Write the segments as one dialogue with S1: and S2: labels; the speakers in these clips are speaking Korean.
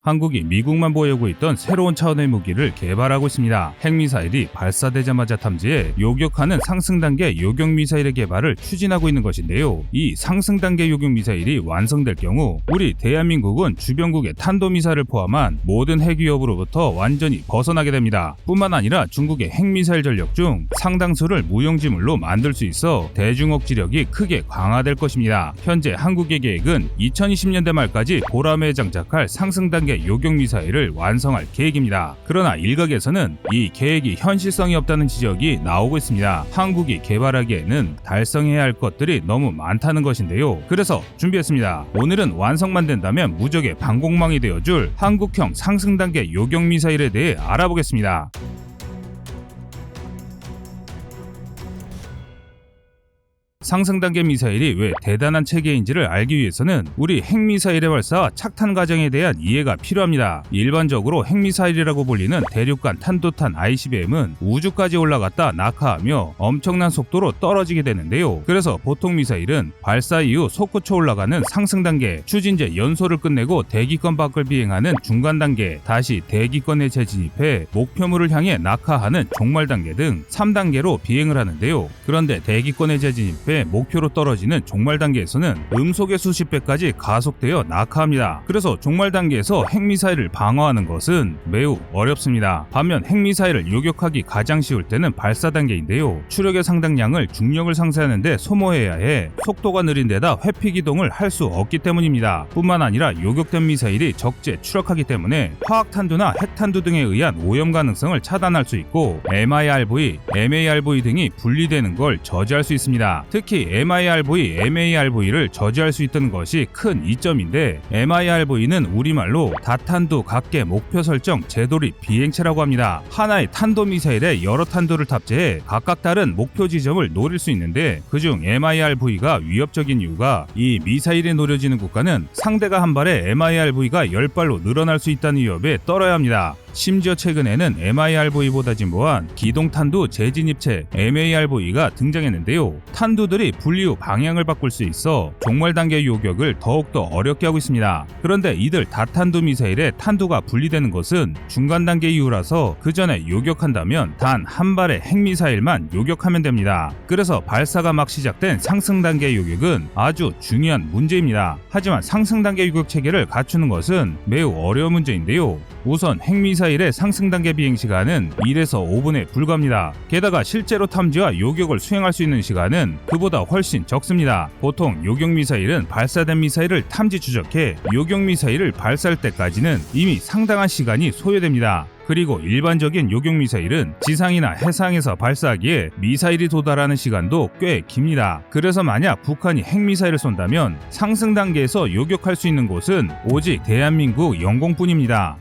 S1: 한국이 미국만 보유하고 있던 새로운 차원의 무기를 개발하고 있습니다. 핵미사일이 발사되자마자 탐지해 요격하는 상승단계 요격미사일의 개발을 추진하고 있는 것인데요. 이 상승단계 요격미사일이 완성될 경우 우리 대한민국은 주변국의 탄도미사일을 포함한 모든 핵 위협으로부터 완전히 벗어나게 됩니다. 뿐만 아니라 중국의 핵미사일 전력 중 상당수를 무용지물로 만들 수 있어 대중억지력이 크게 강화될 것입니다. 현재 한국의 계획은 2020년대 말까지 보람에 장착할 상승단계 요격미사일을 완성할 계획입니다. 그러나 일각에서는 이 계획이 현실성이 없다는 지적이 나오고 있습니다. 한국이 개발하기에는 달성해야 할 것들이 너무 많다는 것인데요. 그래서 준비했습니다. 오늘은 완성만 된다면 무적의 방공망이 되어줄 한국형 상승단계 요격미사일에 대해 알아보겠습니다. 상승단계 미사일이 왜 대단한 체계인지를 알기 위해서는 우리 핵미사일의 발사와 착탄 과정에 대한 이해가 필요합니다. 일반적으로 핵미사일이라고 불리는 대륙간 탄도탄 ICBM은 우주까지 올라갔다 낙하하며 엄청난 속도로 떨어지게 되는데요. 그래서 보통 미사일은 발사 이후 솟구쳐 올라가는 상승단계, 추진제 연소를 끝내고 대기권 밖을 비행하는 중간단계, 다시 대기권에 재진입해 목표물을 향해 낙하하는 종말단계 등 3단계로 비행을 하는데요. 그런데 대기권에 재진입해 목표로 떨어지는 종말 단계에서는 음속의 수십 배까지 가속되어 낙하합니다. 그래서 종말 단계에서 핵미사일을 방어하는 것은 매우 어렵습니다. 반면 핵미사일을 요격하기 가장 쉬울 때는 발사 단계인데요. 추력의 상당량을 중력을 상쇄하는 데 소모해야 해 속도가 느린 데다 회피 기동을 할 수 없기 때문입니다. 뿐만 아니라 요격된 미사일이 적재 추락하기 때문에 화학탄두나 핵탄두 등에 의한 오염 가능성을 차단할 수 있고 MIRV, MARV 등이 분리되는 걸 저지할 수 있습니다. 특히 MIRV, MARV를 저지할 수 있다는 것이 큰 이점인데 MIRV는 우리말로 다탄두 각계 목표 설정 재돌입 비행체라고 합니다. 하나의 탄도미사일에 여러 탄두를 탑재해 각각 다른 목표 지점을 노릴 수 있는데 그중 MIRV가 위협적인 이유가 이 미사일에 노려지는 국가는 상대가 한 발에 MIRV가 10발로 늘어날 수 있다는 위협에 떨어야 합니다. 심지어 최근에는 MIRV보다 진보한 기동탄두 재진입체 MARV가 등장했는데요. 탄두들이 분리 후 방향을 바꿀 수 있어 종말 단계 요격을 더욱더 어렵게 하고 있습니다. 그런데 이들 다탄두 미사일의 탄두가 분리되는 것은 중간 단계 이후라서 그 전에 요격한다면 단 한 발의 핵미사일만 요격하면 됩니다. 그래서 발사가 막 시작된 상승 단계 요격은 아주 중요한 문제입니다. 하지만 상승 단계 요격 체계를 갖추는 것은 매우 어려운 문제인데요. 우선 핵미사일의 상승 단계 비행 시간은 1에서 5분에 불과합니다. 게다가 실제로 탐지와 요격을 수행할 수 있는 시간은 그보다 훨씬 적습니다. 보통 요격미사일은 발사된 미사일을 탐지 추적해 요격미사일을 발사할 때까지는 이미 상당한 시간이 소요됩니다. 그리고 일반적인 요격미사일은 지상이나 해상에서 발사하기에 미사일이 도달하는 시간도 꽤 깁니다. 그래서 만약 북한이 핵미사일을 쏜다면 상승 단계에서 요격할 수 있는 곳은 오직 대한민국 영공뿐입니다.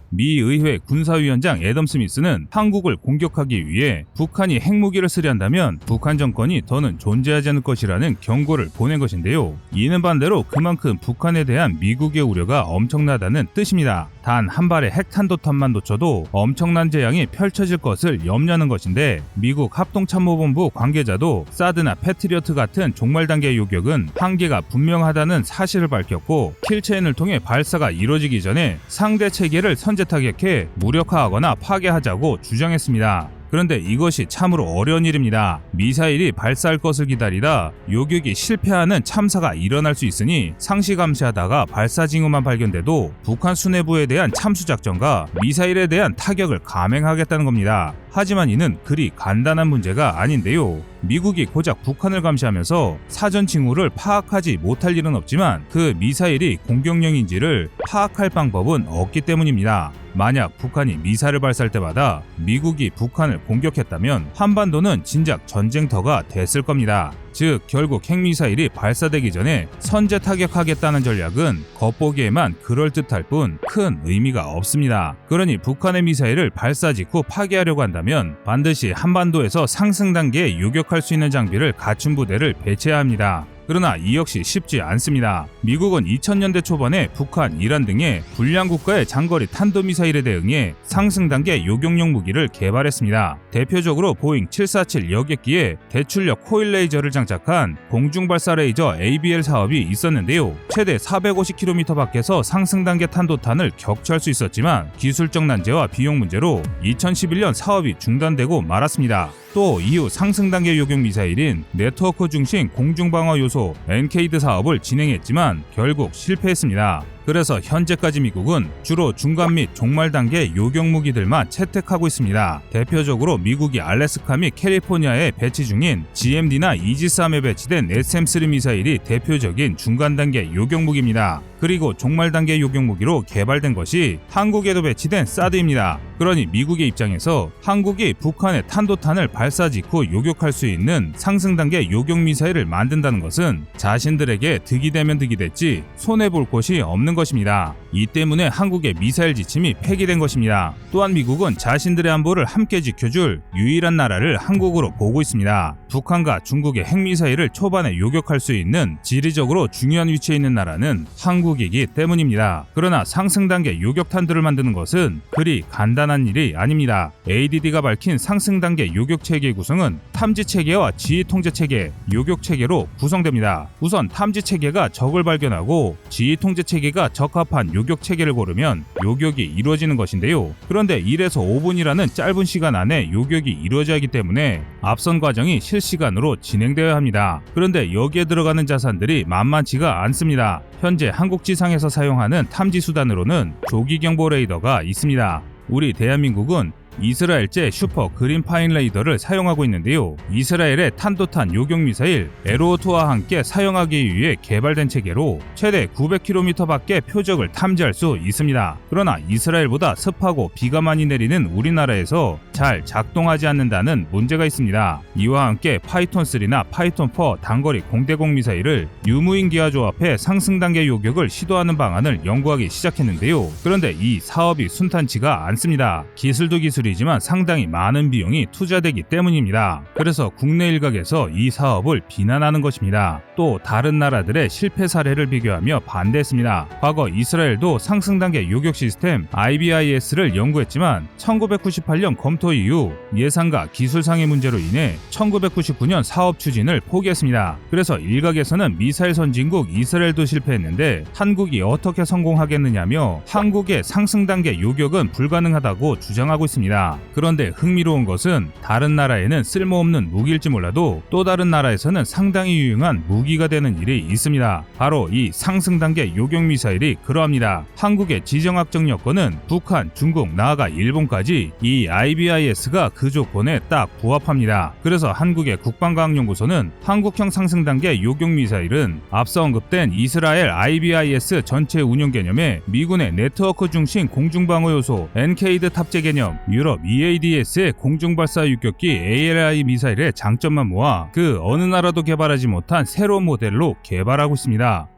S1: 미 의회 군사위원장 애덤 스미스는 한국을 공격하기 위해 북한이 핵무기를 쓰려 한다면 북한 정권이 더는 존재하지 않을 것이라는 경고를 보낸 것인데요. 이는 반대로 그만큼 북한에 대한 미국의 우려가 엄청나다는 뜻입니다. 단 한 발의 핵탄도탄만 놓쳐도 엄청난 재앙이 펼쳐질 것을 염려하는 것인데 미국 합동참모본부 관계자도 사드나 패트리어트 같은 종말 단계 요격은 한계가 분명하다는 사실을 밝혔고 킬체인을 통해 발사가 이루어지기 전에 상대 체계를 선제 타격해 무력화하거나 파괴하자고 주장했습니다. 그런데 이것이 참으로 어려운 일입니다. 미사일이 발사할 것을 기다리다 요격이 실패하는 참사가 일어날 수 있으니 상시 감시하다가 발사 징후만 발견돼도 북한 수뇌부에 대한 참수작전과 미사일에 대한 타격을 감행하겠다는 겁니다. 하지만 이는 그리 간단한 문제가 아닌데요. 미국이 고작 북한을 감시하면서 사전 징후를 파악하지 못할 일은 없지만 그 미사일이 공격용인지를 파악할 방법은 없기 때문입니다. 만약 북한이 미사일을 발사할 때마다 미국이 북한을 공격했다면 한반도는 진작 전쟁터가 됐을 겁니다. 즉 결국 핵미사일이 발사되기 전에 선제 타격하겠다는 전략은 겉보기에만 그럴듯할 뿐 큰 의미가 없습니다. 그러니 북한의 미사일을 발사 직후 파괴하려고 한다면 반드시 한반도에서 상승 단계에 요격할 수 있는 장비를 갖춘 부대를 배치해야 합니다. 그러나 이 역시 쉽지 않습니다. 미국은 2000년대 초반에 북한, 이란 등의 불량 국가의 장거리 탄도미사일에 대응해 상승 단계 요격용 무기를 개발했습니다. 대표적으로 보잉 747 여객기에 대출력 코일 레이저를 장착한 공중발사 레이저 ABL 사업이 있었는데요. 최대 450km 밖에서 상승 단계 탄도탄을 격추할 수 있었지만 기술적 난제와 비용 문제로 2011년 사업이 중단되고 말았습니다. 또 이후 상승 단계 요격 미사일인 네트워크 중심 공중방어 요소 NKD 사업을 진행했지만 결국 실패했습니다. 그래서 현재까지 미국은 주로 중간 및 종말 단계 요격 무기들만 채택하고 있습니다. 대표적으로 미국이 알래스카 및 캘리포니아에 배치 중인 GMD나 이지스함에 배치된 SM-3 미사일이 대표적인 중간 단계 요격 무기입니다. 그리고 종말 단계 요격 무기로 개발된 것이 한국에도 배치된 사드입니다. 그러니 미국의 입장에서 한국이 북한의 탄도탄을 발사 직후 요격할 수 있는 상승 단계 요격 미사일을 만든다는 것은 자신들에게 득이 되면 득이 됐지 손해볼 곳이 없는 것입니다. 이 때문에 한국의 미사일 지침이 폐기된 것입니다. 또한 미국은 자신들의 안보를 함께 지켜줄 유일한 나라를 한국으로 보고 있습니다. 북한과 중국의 핵미사일을 초반에 요격할 수 있는 지리적으로 중요한 위치에 있는 나라는 한국이기 때문입니다. 그러나 상승 단계 요격탄두를 만드는 것은 그리 간단한 일이 아닙니다. ADD가 밝힌 상승 단계 요격 체계의 구성은 탐지 체계와 지휘 통제 체계, 요격 체계로 구성됩니다. 우선 탐지 체계가 적을 발견하고 지휘 통제 체계가 적합한 요격 체계를 고르면 요격이 이루어지는 것인데요. 그런데 1에서 5분이라는 짧은 시간 안에 요격이 이루어져야 하기 때문에 앞선 과정이 실시간으로 진행되어야 합니다. 그런데 여기에 들어가는 자산들이 만만치가 않습니다. 현재 한국 지상에서 사용하는 탐지 수단으로는 조기경보 레이더가 있습니다. 우리 대한민국은 이스라엘제 슈퍼 그린 파인 레이더를 사용하고 있는데요. 이스라엘의 탄도탄 요격 미사일 에로2와 함께 사용하기 위해 개발된 체계로 최대 900km 밖의 표적을 탐지할 수 있습니다. 그러나 이스라엘보다 습하고 비가 많이 내리는 우리나라에서 잘 작동하지 않는다는 문제가 있습니다. 이와 함께 파이톤3나 파이톤4 단거리 공대공 미사일을 유무인기와 조합해 상승 단계 요격을 시도하는 방안을 연구하기 시작했는데요. 그런데 이 사업이 순탄치가 않습니다. 기술도 기술이지만 상당히 많은 비용이 투자되기 때문입니다. 그래서 국내 일각에서 이 사업을 비난하는 것입니다. 또 다른 나라들의 실패 사례를 비교하며 반대했습니다. 과거 이스라엘도 상승 단계 요격 시스템 IBIS를 연구했지만 1998년 검토 이후 예산과 기술상의 문제로 인해 1999년 사업 추진을 포기했습니다. 그래서 일각에서는 미사일 선진국 이스라엘도 실패했는데 한국이 어떻게 성공하겠느냐며 한국의 상승 단계 요격은 불가능하다고 주장하고 있습니다. 그런데 흥미로운 것은 다른 나라에는 쓸모없는 무기일지 몰라도 또 다른 나라에서는 상당히 유용한 무기가 되는 일이 있습니다. 바로 이 상승 단계 요격 미사일이 그러합니다. 한국의 지정학적 여건은 북한, 중국, 나아가 일본까지 이 IBIS가 그 조건에 딱 부합합니다. 그래서 한국의 국방과학연구소는 한국형 상승 단계 요격 미사일은 앞서 언급된 이스라엘 IBIS 전체 운용 개념에 미군의 네트워크 중심 공중방어 요소 NKD 탑재 개념, 유럽 EADS의 공중발사 유격기 ALI 미사일의 장점만 모아 그 어느 나라도 개발하지 못한 새로운 모델로 개발하고 있습니다.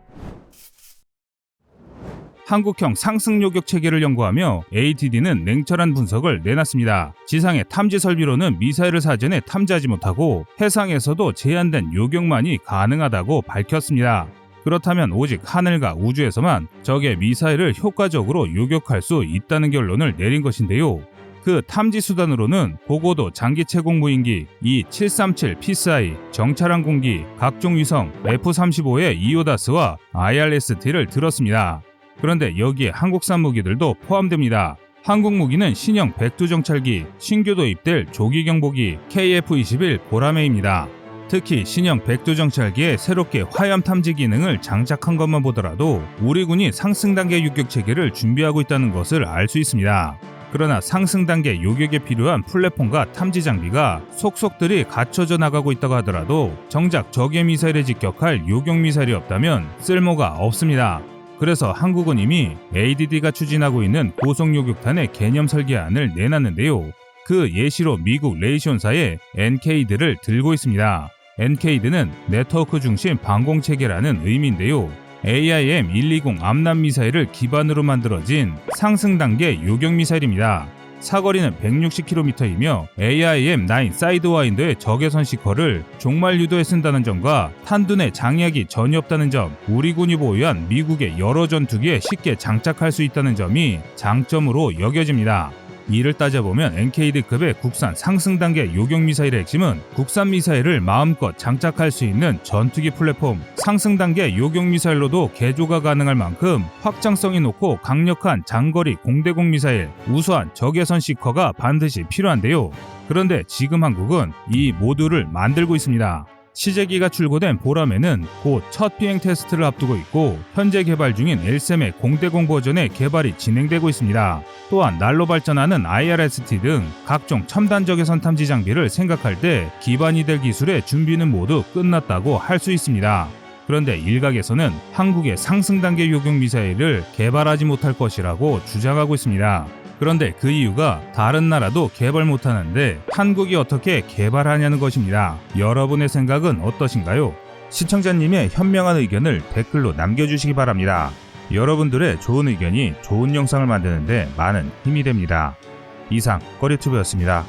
S1: 한국형 상승 요격 체계를 연구하며 ATD는 냉철한 분석을 내놨습니다. 지상의 탐지 설비로는 미사일을 사전에 탐지하지 못하고 해상에서도 제한된 요격만이 가능하다고 밝혔습니다. 그렇다면 오직 하늘과 우주에서만 적의 미사일을 효과적으로 요격할 수 있다는 결론을 내린 것인데요. 그 탐지 수단으로는 고고도 장기 채공 무인기 E-737 PSI, 정찰항공기, 각종 위성 F-35의 이오다스와 IRST를 들었습니다. 그런데 여기에 한국산 무기들도 포함됩니다. 한국 무기는 신형 백두 정찰기, 신규 도입될 조기경보기 KF-21 보라매입니다. 특히 신형 백두 정찰기에 새롭게 화염 탐지 기능을 장착한 것만 보더라도 우리 군이 상승 단계 요격 체계를 준비하고 있다는 것을 알 수 있습니다. 그러나 상승 단계 요격에 필요한 플랫폼과 탐지 장비가 속속들이 갖춰져 나가고 있다고 하더라도 정작 적의 미사일에 직격할 요격 미사일이 없다면 쓸모가 없습니다. 그래서 한국은 이미 ADD가 추진하고 있는 고속 요격탄의 개념 설계안을 내놨는데요. 그 예시로 미국 레이션사의 NKD를 들고 있습니다. NKD는 네트워크 중심 방공 체계라는 의미인데요. AIM-120 암람 미사일을 기반으로 만들어진 상승 단계 요격 미사일입니다. 사거리는 160km이며 AIM-9 사이드와인더의 적외선 시커를 종말 유도에 쓴다는 점과 탄둔에 장약이 전혀 없다는 점, 우리 군이 보유한 미국의 여러 전투기에 쉽게 장착할 수 있다는 점이 장점으로 여겨집니다. 이를 따져보면 NKD급의 국산 상승 단계 요격 미사일의 핵심은 국산 미사일을 마음껏 장착할 수 있는 전투기 플랫폼, 상승 단계 요격 미사일로도 개조가 가능할 만큼 확장성이 높고 강력한 장거리 공대공 미사일, 우수한 적외선 시커가 반드시 필요한데요. 그런데 지금 한국은 이 모두를 만들고 있습니다. 시제기가 출고된 보람에는 곧 첫 비행 테스트를 앞두고 있고 현재 개발 중인 L3의 공대공 버전의 개발이 진행되고 있습니다. 또한 날로 발전하는 IRST 등 각종 첨단 적외선 탐지 장비를 생각할 때 기반이 될 기술의 준비는 모두 끝났다고 할 수 있습니다. 그런데 일각에서는 한국의 상승 단계 요격 미사일을 개발하지 못할 것이라고 주장하고 있습니다. 그런데 그 이유가 다른 나라도 개발 못하는데 한국이 어떻게 개발하냐는 것입니다. 여러분의 생각은 어떠신가요? 시청자님의 현명한 의견을 댓글로 남겨주시기 바랍니다. 여러분들의 좋은 의견이 좋은 영상을 만드는데 많은 힘이 됩니다. 이상 꺼리튜브였습니다.